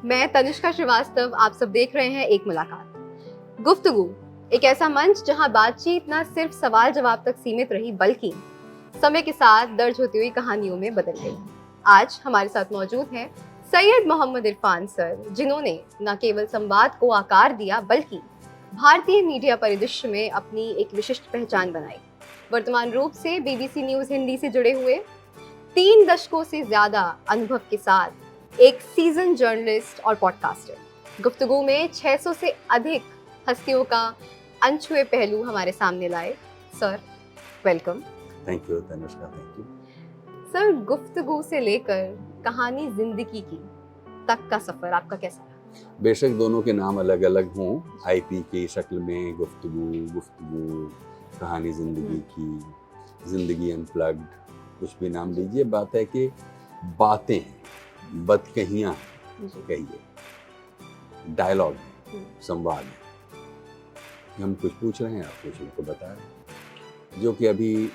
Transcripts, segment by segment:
मैं तनिष्का श्रीवास्तव, आप सब देख रहे हैं एक मुलाकात। गुफ्तगू एक ऐसा मंच जहां बातचीत न सिर्फ सवाल जवाब तक सीमित रही बल्कि समय के साथ दर्ज होती हुई कहानियों में बदल गई। आज हमारे साथ मौजूद हैं सैयद मोहम्मद इरफान सर, जिन्होंने न केवल संवाद को आकार दिया बल्कि भारतीय मीडिया परिदृश्य में अपनी एक विशिष्ट पहचान बनाई। वर्तमान रूप से BBC न्यूज हिंदी से जुड़े हुए 3 दशकों से ज्यादा अनुभव के साथ एक सीजन जर्नलिस्ट और पॉडकास्टर गुफ्तगू में 600 से अधिक हस्तियों का अनछुए पहलू हमारे सामने लाए। Sir, welcome. Thank you Tanushka, thank you. Sir, गुफ्तगू से लेकर कहानी जिंदगी की तक का सफर आपका कैसा रहा? बेशक दोनों के नाम अलग अलग हों, IP की शक्ल में गुफ्तगू, कहानी जिंदगी की, जिंदगी अनप्लग्ड, कुछ भी नाम लीजिए, बात है कि बातें हैं, बदकहियाँ कहिए, डायलॉग है, संवाद है। हम कुछ पूछ रहे हैं, आप कुछ उनको बता रहे हैं, जो कि अभी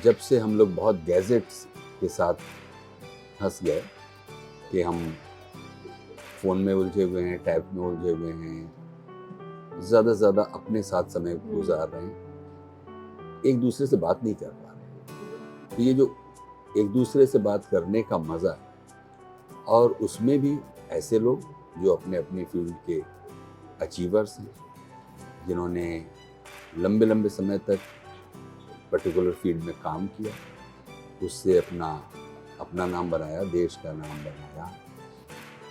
जब से हम लोग बहुत गैजेट्स के साथ फंस गए कि हम फ़ोन में उलझे हुए हैं, टैब में उलझे हुए हैं, ज़्यादा से ज़्यादा अपने साथ समय गुजार रहे हैं, एक दूसरे से बात नहीं कर पा रहे हैं। तो ये जो एक दूसरे से बात करने का मज़ा है, और उसमें भी ऐसे लोग जो अपने अपनी फील्ड के अचीवर्स हैं, जिन्होंने लंबे लंबे समय तक पर्टिकुलर फील्ड में काम किया, उससे अपना नाम बनाया, देश का नाम बनाया,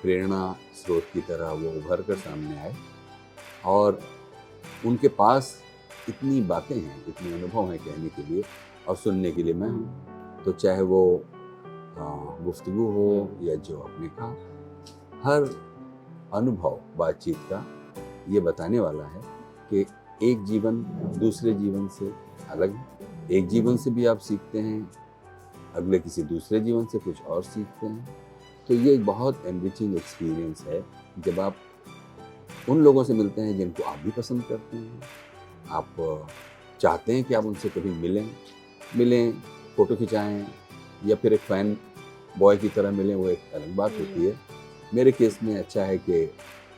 प्रेरणा स्रोत की तरह वो उभर कर सामने आए, और उनके पास इतनी बातें हैं, इतने अनुभव हैं कहने के लिए, और सुनने के लिए मैं हूँ। तो चाहे वो गुफ्तगू हो या जो आपने कहा, हर अनुभव बातचीत का ये बताने वाला है कि एक जीवन दूसरे जीवन से अलग है। एक जीवन से भी आप सीखते हैं, अगले किसी दूसरे जीवन से कुछ और सीखते हैं। तो ये एक बहुत एनरिचिंग एक्सपीरियंस है जब आप उन लोगों से मिलते हैं जिनको आप भी पसंद करते हैं, आप चाहते हैं कि आप उनसे कभी मिलें, फ़ोटो खिंचाएं, या फिर एक फ़ैन बॉय की तरह मिलें, वो एक अलग बात होती है। मेरे केस में अच्छा है कि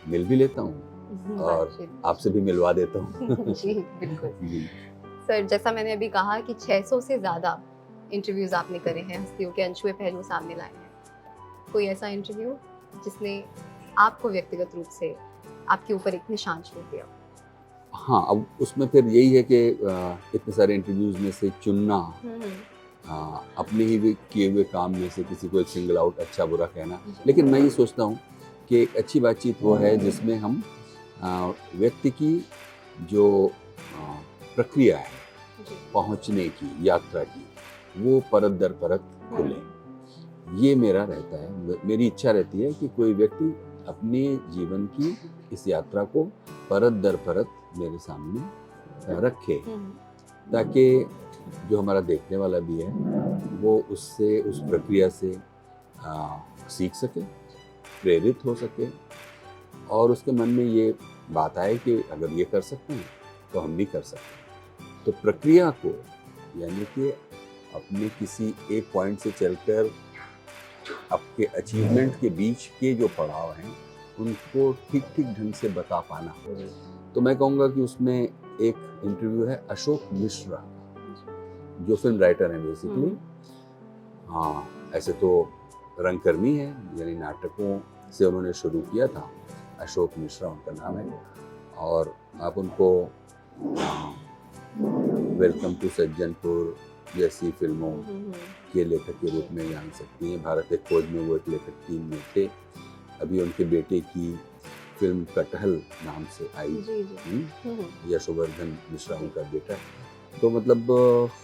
मिल भी लेता हूँ और आपसे भी मिलवा देता हूँ। जी, बिल्कुल। सर, जैसा मैंने अभी कहा कि 600 से ज़्यादा इंटरव्यूज़ आपने करे हैं, हस्तियों के अनछुए पहलू सामने लाए हैं। कोई ऐसा इंटरव्यू जिसने आपको व्यक्तिगत रूप से आपके ऊपर एक निशान छोड़ दिया? हाँ, अब उसमें फिर यही है कि इतने सारे इंटरव्यूज़ में से चुनना, अपने ही किए हुए काम में से किसी को एक सिंगल आउट, अच्छा बुरा कहना। लेकिन मैं ये सोचता हूँ कि एक अच्छी बातचीत वो है जिसमें हम व्यक्ति की जो प्रक्रिया है पहुँचने की, यात्रा की, वो परत दर परत खुले। ये मेरा रहता है, मेरी इच्छा रहती है कि कोई व्यक्ति अपने जीवन की इस यात्रा को परत दर परत मेरे सामने रखे, ताकि जो हमारा देखने वाला भी है वो उससे, उस प्रक्रिया से सीख सके, प्रेरित हो सके, और उसके मन में ये बात आए कि अगर ये कर सकते हैं तो हम भी कर सकते हैं। तो प्रक्रिया को, यानी कि अपने किसी एक पॉइंट से चलकर आपके अचीवमेंट के बीच के जो पड़ाव हैं, उनको ठीक ठीक ढंग से बता पाना। तो मैं कहूँगा कि उसमें एक इंटरव्यू है अशोक मिश्रा, जो फिल्म राइटर हैं बेसिकली। हाँ, ऐसे तो रंगकर्मी है, यानी नाटकों से उन्होंने शुरू किया था। अशोक मिश्रा उनका नाम है, और आप उनको वेलकम टू सज्जनपुर जैसी फिल्मों के लेखक के रूप में जान सकती हैं। भारत एक खोज में वो एक लेखक टीम में थे। अभी उनके बेटे की फिल्म कटहल नाम से आई, यशोवर्धन मिश्रा उनका बेटा है। तो मतलब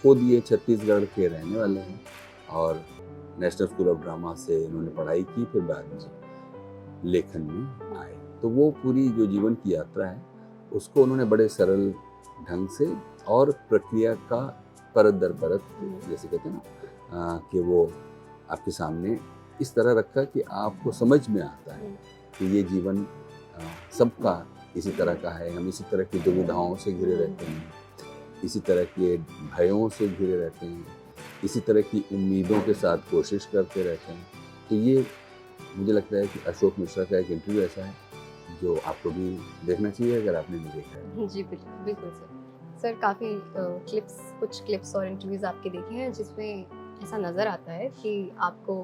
खुद ये छत्तीसगढ़ के रहने वाले हैं, और नेशनल स्कूल ऑफ ड्रामा से इन्होंने पढ़ाई की, फिर बाद में लेखन में आए। तो वो पूरी जो जीवन की यात्रा है उसको उन्होंने बड़े सरल ढंग से और प्रक्रिया का परत दर परत, जैसे कहते हैं ना, कि वो आपके सामने इस तरह रखा कि आपको समझ में आता है कि ये जीवन सबका इसी तरह का है। हम इसी तरह की दुविधाओं से घिरे रहते हैं, इसी तरह के भयों से घिरे रहते हैं, इसी तरह की उम्मीदों के साथ कोशिश करते रहते हैं। तो ये मुझे लगता है कि अशोक मिश्रा का एक इंटरव्यू ऐसा है जो आपको भी देखना चाहिए अगर आपने नहीं देखा है। जी बिल्कुल बिल्कुल सर। सर काफ़ी कुछ क्लिप्स और इंटरव्यूज़ आपके देखे हैं जिसमें ऐसा नज़र आता है कि आपको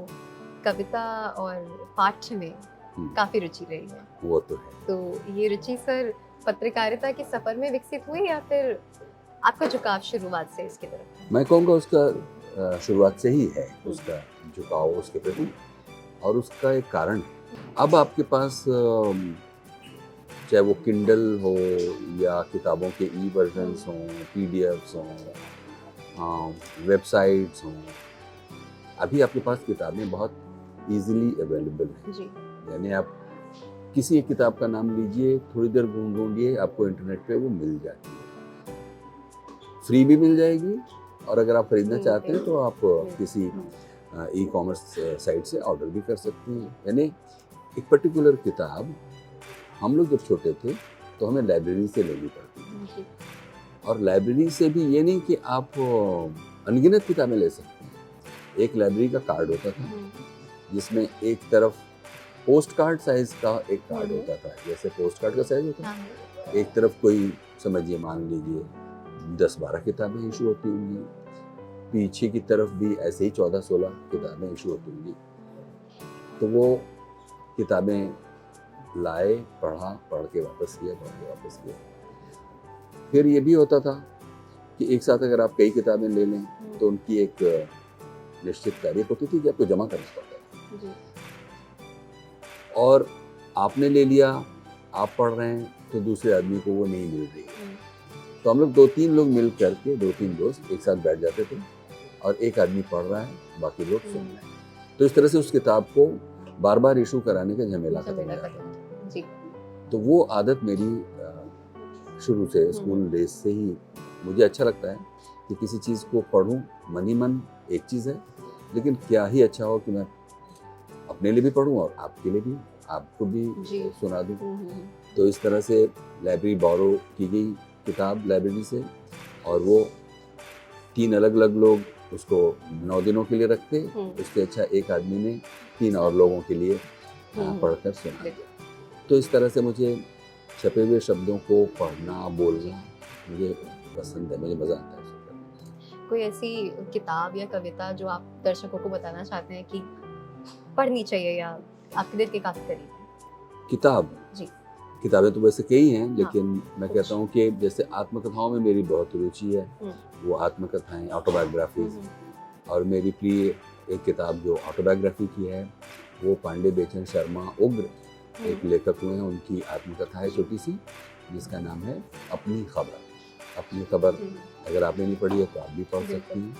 कविता और पाठ्य में काफ़ी रुचि रही है। वो तो है। तो ये रुचि सर पत्रकारिता के सफ़र में विकसित हुई या फिर आपका झुकाव शुरुआत से इसकी तरफ? मैं कहूँगा उसका शुरुआत से ही है उसका झुकाव उसके प्रति, और उसका एक कारण है। अब आपके पास चाहे वो किंडल हो या किताबों के ई वर्जन्स हों, पीडीएफ्स हों, वेबसाइट्स हों, अभी आपके पास किताबें बहुत इजीली अवेलेबल हैं। जी। यानी आप किसी एक किताब का नाम लीजिए, थोड़ी देर ढूंढिए, आपको इंटरनेट पे वो मिल जाती है, फ्री भी मिल जाएगी, और अगर आप खरीदना चाहते हैं तो आप किसी ई कॉमर्स साइट से ऑर्डर भी कर सकते हैं। यानी एक पर्टिकुलर किताब हम लोग जब छोटे थे तो हमें लाइब्रेरी से लेनी पड़ती थी, और लाइब्रेरी से भी ये नहीं कि आप अनगिनत किताबें ले सकते हैं। एक लाइब्रेरी का कार्ड होता था जिसमें एक तरफ पोस्ट कार्ड साइज का एक कार्ड होता था, जैसे पोस्ट कार्ड का साइज होता है, एक तरफ कोई समझिए मान लीजिए 10-12 किताबें इशू होती होंगी, पीछे की तरफ भी ऐसे ही 14-16 किताबें इशू होती होंगी। तो वो किताबें लाए, पढ़ के वापस किया। फिर ये भी होता था कि एक साथ अगर आप कई किताबें ले लें तो उनकी एक निश्चित तारीख होती थी कि आपको जमा करना पड़ता था, और आपने ले लिया, आप पढ़ रहे हैं तो दूसरे आदमी को वो नहीं मिल रही है, तो हम लोग 2-3 लोग मिल करके 2-3 दोस्त एक साथ बैठ जाते थे, और एक आदमी पढ़ रहा है, बाकी लोग सुन रहे हैं। तो इस तरह से उस किताब को बार बार इशू कराने का झमेला खत्म हो जाता जी। तो वो आदत मेरी शुरू से स्कूल डेज से ही, मुझे अच्छा लगता है कि किसी चीज़ को पढ़ूं, मन ही मन एक चीज़ है, लेकिन क्या ही अच्छा हो कि मैं अपने लिए भी पढूं और आपके लिए भी, आपको भी सुना दूं। तो इस तरह से लाइब्रेरी बोरो की गई किताब लाइब्रेरी से, और वो 3 अलग-अलग लोग उसको 9 दिनों के लिए रखते, उससे अच्छा एक आदमी ने 3 और लोगों के लिए पढ़कर सुना। तो इस तरह से मुझे छपे हुए शब्दों को पढ़ना, बोलना मुझे पसंद है, मुझे मज़ा आता है। कोई ऐसी किताब या कविता जो आप दर्शकों को बताना चाहते हैं कि पढ़नी चाहिए या आपके दिल के काफी करीब है? किताब जी, किताबें तो वैसे कई हैं, लेकिन मैं कहता हूँ कि जैसे आत्मकथाओं में मेरी बहुत रुचि है, वो आत्मकथाएं, ऑटोबायोग्राफीज, और मेरी प्रिय एक किताब जो ऑटोबायोग्राफी की है वो पांडे बेचन शर्मा उग्र एक लेखक हुए हैं, उनकी आत्मकथा है छोटी सी, जिसका नाम है अपनी खबर। अपनी खबर अगर आपने नहीं पढ़ी है तो आप भी पढ़ सकती हैं।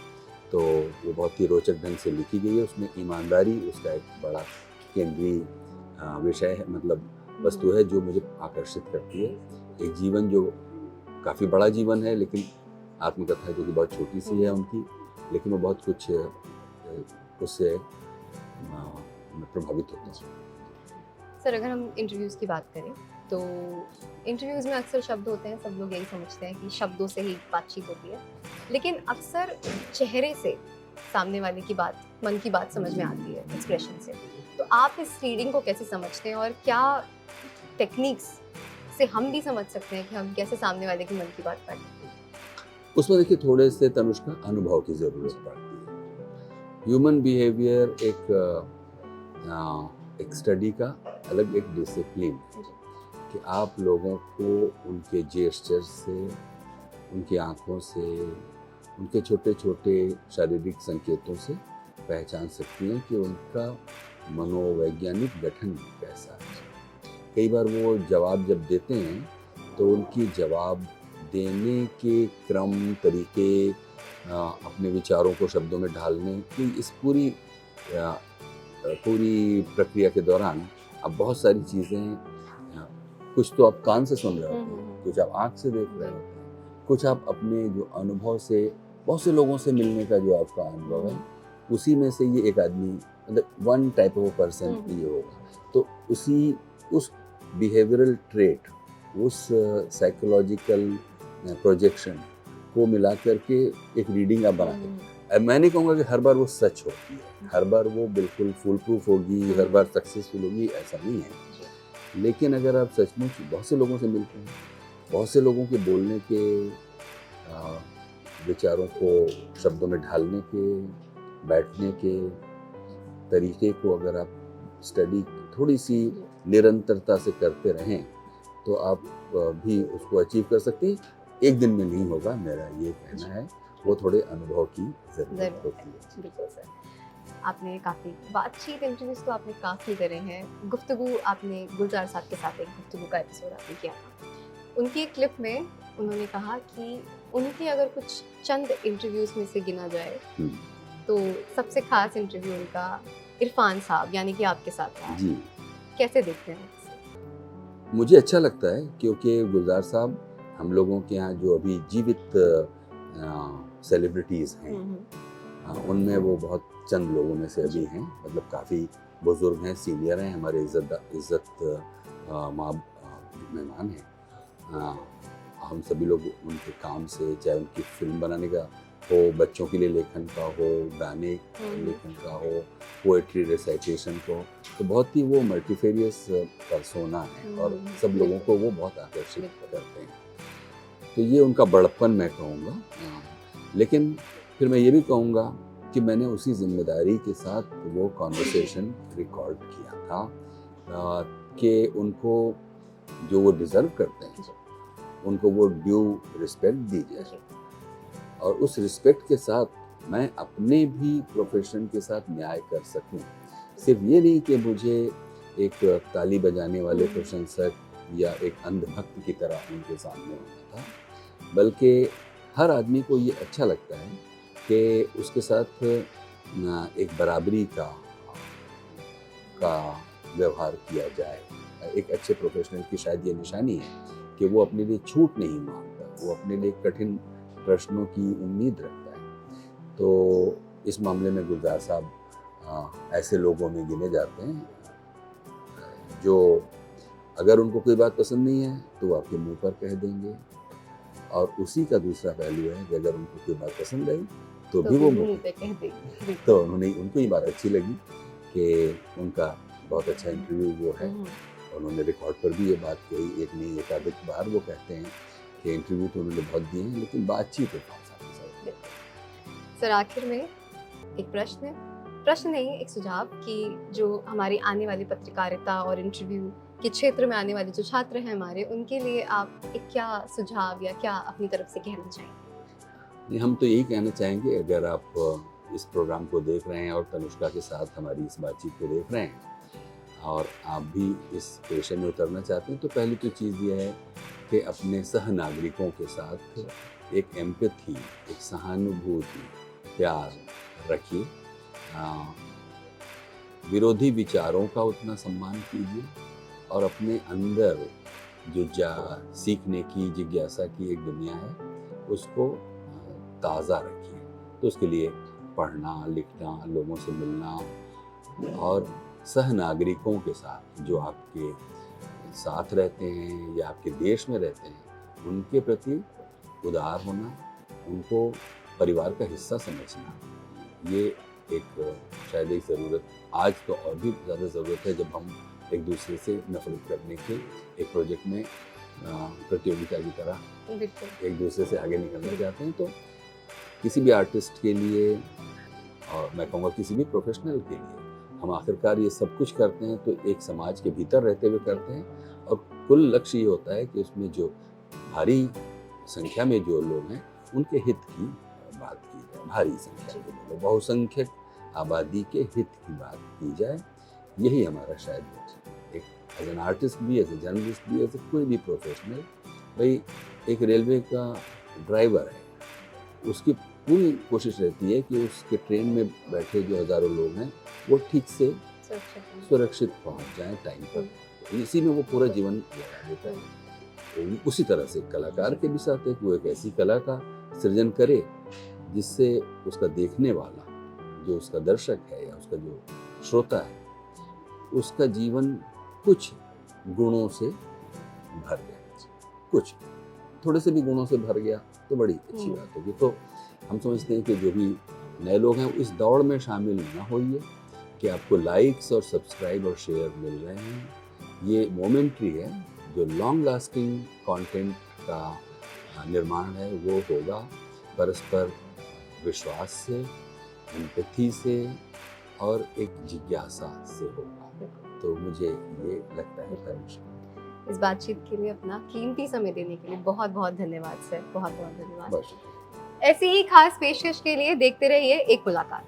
तो वो बहुत ही रोचक ढंग से लिखी गई है, उसमें ईमानदारी उसका एक बड़ा केंद्रीय विषय है, मतलब वस्तु है जो मुझे आकर्षित करती है। एक जीवन जो काफ़ी बड़ा जीवन है, लेकिन आत्मकथा है जो कि बहुत छोटी सी है उनकी, लेकिन वो बहुत कुछ उससे प्रभावित होता है। सर अगर हम इंटरव्यूज़ की बात करें तो इंटरव्यूज़ में अक्सर शब्द होते हैं, सब लोग यही समझते हैं कि शब्दों से ही बातचीत होती है, लेकिन अक्सर चेहरे से सामने वाले की बात, मन की बात समझ में आती है एक्सप्रेशन से। तो आप इस रीडिंग को कैसे समझते हैं, और क्या टेक्निक्स से हम भी समझ सकते हैं कि हम कैसे सामने वाले की मन की बात पढ़ लें? उसमें देखिए थोड़े से तनुष्का अनुभव की ज़रूरत पड़ती है। ह्यूमन बिहेवियर एक स्टडी का अलग एक डिसिप्लिन है कि आप लोगों को उनके जेस्चर से, उनकी आँखों से, उनके छोटे छोटे शारीरिक संकेतों से पहचान सकती हैं कि उनका मनोवैज्ञानिक गठन कैसा है। कई बार वो जवाब जब देते हैं तो उनकी जवाब देने के क्रम, तरीके, अपने विचारों को शब्दों में ढालने की इस पूरी प्रक्रिया के दौरान आप बहुत सारी चीज़ें, कुछ तो आप कान से सुन रहे होते हैं, कुछ आप आँख से देख रहे होते हैं, कुछ आप अपने जो अनुभव से, बहुत से लोगों से मिलने का जो आपका अनुभव है, उसी में से ये एक आदमी, मतलब वन टाइप ऑफ पर्सन ये होगा। तो उस बिहेवियरल ट्रेट, उस साइकोलॉजिकल प्रोजेक्शन को मिला करके एक रीडिंग आप बनाते हैं। मैं नहीं कहूँगा कि हर बार वो सच होती है, हर बार वो बिल्कुल फुल प्रूफ होगी, हर बार सक्सेसफुल होगी, ऐसा नहीं है। लेकिन अगर आप सचमुच बहुत से लोगों से मिलते हैं, बहुत से लोगों के बोलने के विचारों को शब्दों में ढालने के, बैठने के तरीके को अगर आप स्टडी थोड़ी सी निरंतरता से करते रहें तो आप भी उसको अचीव कर सकते हैं। एक दिन में नहीं होगा, मेरा ये कहना है। वो थोड़े अनुभव की जरूरत होती है। बिल्कुल सर, आपने काफ़ी बातचीत इंटरव्यूज तो आपने काफ़ी करे हैं। गुफ्तगू आपने गुलजार साहब के साथ एक गुफ्तगू का एपिसोड आपने किया था। उनकी एक क्लिप में उन्होंने कहा कि उनके अगर कुछ चंद इंटरव्यूज में से गिना जाए तो सबसे खास इंटरव्यू उनका इरफान साहब यानी कि आपके साथ रहा। जी, कैसे देखते हैं? मुझे अच्छा लगता है क्योंकि गुलजार साहब हम लोगों के यहाँ जो अभी जीवित सेलिब्रिटीज़ हैं, उनमें वो बहुत चंद लोगों में से अभी हैं। मतलब काफ़ी बुजुर्ग हैं, सीनियर हैं, हमारे इज्जत मेहमान हैं। हम सभी लोग उनके काम से, चाहे उनकी फिल्म बनाने का हो, बच्चों के लिए लेखन का हो, गाने लेखन का हो, पोएट्री रिसाइटेशन को, तो बहुत ही वो मल्टीफेरियस पर्सोना है और सब लोगों को वो बहुत आकर्षित करते हैं। तो ये उनका बड़प्पन मैं कहूँगा। लेकिन फिर मैं ये भी कहूँगा कि मैंने उसी जिम्मेदारी के साथ वो कॉन्वर्सेशन रिकॉर्ड किया था कि उनको जो वो डिज़र्व करते हैं उनको वो ड्यू रिस्पेक्ट दी जाए, और उस रिस्पेक्ट के साथ मैं अपने भी प्रोफेशन के साथ न्याय कर सकूं। सिर्फ ये नहीं कि मुझे एक ताली बजाने वाले प्रशंसक या एक अंधभक्त की तरह उनके सामने होना था, बल्कि हर आदमी को ये अच्छा लगता है कि उसके साथ एक बराबरी का व्यवहार किया जाए। एक अच्छे प्रोफेशनल की शायद ये निशानी है कि वो अपने लिए छूट नहीं मांगता, वो अपने लिए कठिन प्रश्नों की उम्मीद रखता है। तो इस मामले में गुलजार साहब ऐसे लोगों में गिने जाते हैं जो अगर उनको कोई बात पसंद नहीं है तो वो आपके मुंह पर कह देंगे, और उसी का दूसरा पहलू है कि अगर उनको कोई बात पसंद आई तो भी वो मुंह पे कह देंगे। तो उनको ये बात अच्छी लगी कि उनका बहुत अच्छा इंटरव्यू वो है। उन्होंने रिकॉर्ड पर भी ये बात कही, एक नहीं एकाधिक बार वो कहते हैं कि इंटरव्यू तो उन्होंने बहुत दिए हैं लेकिन बातचीत है सर। आखिर में एक प्रश्न नहीं, एक सुझाव कि जो हमारी आने वाली पत्रकारिता और इंटरव्यू के क्षेत्र में आने वाले जो छात्र हैं हमारे, उनके लिए आप एक क्या सुझाव या क्या अपनी तरफ से कहना चाहेंगे? हम तो यही कहना चाहेंगे, अगर आप इस प्रोग्राम को देख रहे हैं और तनुष्का के साथ हमारी इस बातचीत को देख रहे हैं और आप भी इस पेशे में उतरना चाहते हैं, तो पहली तो चीज़ ये है कि अपने सह नागरिकों के साथ एक एम्पैथी, एक सहानुभूति, प्यार रखिए। विरोधी विचारों का उतना सम्मान कीजिए और अपने अंदर जो सीखने की, जिज्ञासा की एक दुनिया है, उसको ताज़ा रखिए। तो उसके लिए पढ़ना, लिखना, लोगों से मिलना और सह नागरिकों के साथ जो आपके साथ रहते हैं या आपके देश में रहते हैं, उनके प्रति उदार होना, उनको परिवार का हिस्सा समझना, ये एक शायद एक ज़रूरत आज तो और भी ज़्यादा ज़रूरत है, जब हम एक दूसरे से नफरत करने के एक प्रोजेक्ट में प्रतियोगिता की तरह एक दूसरे से आगे निकलना चाहते हैं। तो किसी भी आर्टिस्ट के लिए और मैं कहूँगा किसी भी प्रोफेशनल के लिए, हम आखिरकार ये सब कुछ करते हैं तो एक समाज के भीतर रहते हुए करते हैं, और कुल लक्ष्य ये होता है कि उसमें जो भारी संख्या में जो लोग हैं उनके हित की बात की जाए, भारी संख्या के लोग, बहुसंख्यक आबादी के हित की बात की जाए। यही हमारा शायद एक एज एन आर्टिस्ट भी, एज ए जर्नलिस्ट भी, एज ए कोई भी प्रोफेशनल, भाई एक रेलवे का ड्राइवर है, उसकी पूरी कोशिश रहती है कि उसके ट्रेन में बैठे जो हज़ारों लोग हैं वो ठीक से सुरक्षित पहुंच जाएं टाइम पर। इसी में वो पूरा जीवन लगा देता है। तो उसी तरह से कलाकार के भी साथ है कि वो एक ऐसी कला का सृजन करे जिससे उसका देखने वाला, जो उसका दर्शक है या उसका जो श्रोता है, उसका जीवन कुछ गुणों से भर गया, कुछ थोड़े से भी गुणों से भर गया तो बड़ी अच्छी बात होगी। तो हम समझते हैं कि जो भी नए लोग हैं इस दौड़ में शामिल ना होइए कि आपको लाइक्स और सब्सक्राइब और शेयर मिल रहे हैं। ये मोमेंट्री है। जो लॉन्ग लास्टिंग कंटेंट का निर्माण है वो होगा परस्पर विश्वास से, एम्पैथी से और एक जिज्ञासा से होगा। तो मुझे ये लगता है परमेश्वर। इस बातचीत के लिए अपना कीमती समय देने के लिए बहुत बहुत धन्यवाद सर, बहुत बहुत धन्यवाद। बस। ऐसी ही खास पेशकश के लिए देखते रहिए एक मुलाकात।